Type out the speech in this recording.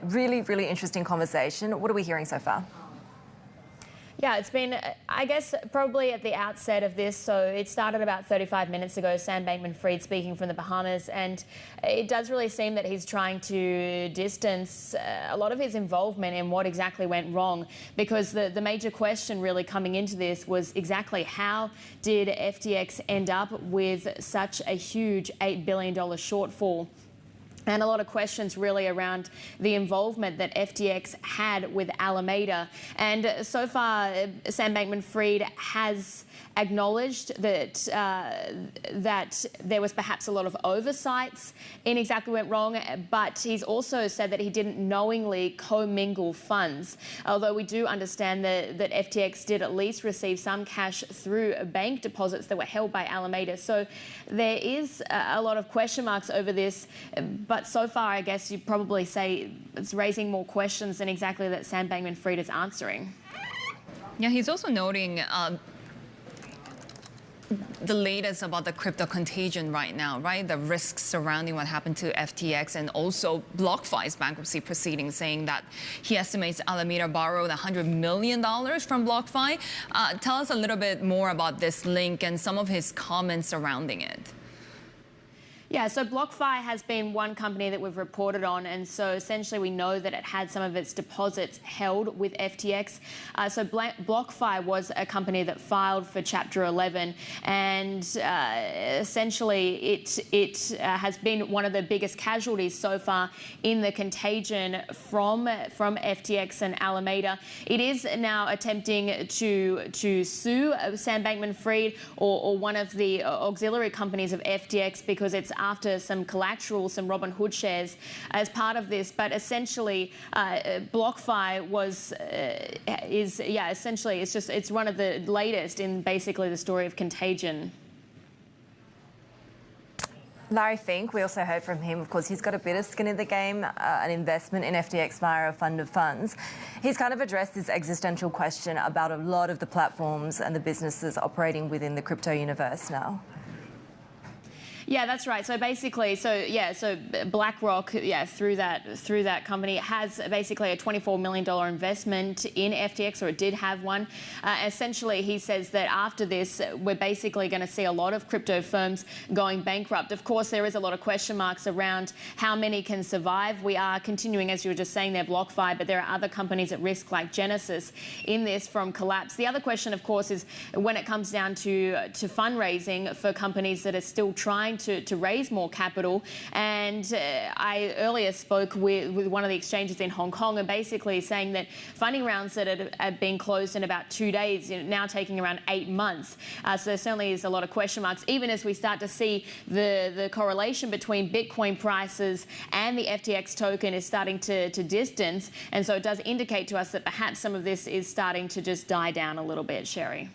Really, really interesting conversation. What are we hearing so far? Yeah, it's been, I guess, probably at the outset of this. So it started about 35 minutes ago, Sam Bankman-Fried speaking from the Bahamas. And it does really seem that he's trying to distance a lot of his involvement in what exactly went wrong. Because the major question really coming into this was exactly how did FTX end up with such a huge $8 billion shortfall? And a lot of questions really around the involvement that FTX had with Alameda. And so far, Sam Bankman-Fried has acknowledged that that there was perhaps a lot of oversights in exactly what went wrong, but he's also said that he didn't knowingly commingle funds. Although we do understand that FTX did at least receive some cash through bank deposits that were held by Alameda. So there is a lot of question marks over this, but so far, I guess you'd probably say it's raising more questions than exactly that Sam Bankman-Fried is answering. Yeah, he's also noting the latest about the crypto contagion right now, right? The risks surrounding what happened to FTX, and also BlockFi's bankruptcy proceedings, saying that he estimates Alameda borrowed $100 million from BlockFi. Tell us a little bit more about this link and some of his comments surrounding it. Yeah, so BlockFi has been one company that we've reported on, and so essentially we know that it had some of its deposits held with FTX. So BlockFi was a company that filed for Chapter 11, and essentially it has been one of the biggest casualties so far in the contagion from FTX and Alameda. It is now attempting to sue Sam Bankman-Fried or one of the auxiliary companies of FTX because it's after some collateral, some Robinhood shares as part of this. But essentially, BlockFi essentially it's one of the latest in basically the story of contagion. Larry Fink, we also heard from him. Of course, he's got a bit of skin in the game, an investment in FTX via a fund of funds. He's kind of addressed this existential question about a lot of the platforms and the businesses operating within the crypto universe now. Yeah, that's right. So basically, so BlackRock, through that company, has basically a $24 million investment in FTX, or it did have one. Essentially, he says that after this, we're basically going to see a lot of crypto firms going bankrupt. Of course, there is a lot of question marks around how many can survive. We are continuing, as you were just saying there, BlockFi, but there are other companies at risk like Genesis in this from collapse. The other question, of course, is when it comes down to fundraising for companies that are still trying to raise more capital. And I earlier spoke with one of the exchanges in Hong Kong, and basically saying that funding rounds that had been closed in about 2 days, now taking around 8 months. So there certainly is a lot of question marks, even as we start to see the correlation between Bitcoin prices and the FTX token is starting to distance. And so it does indicate to us that perhaps some of this is starting to just die down a little bit, Sherry.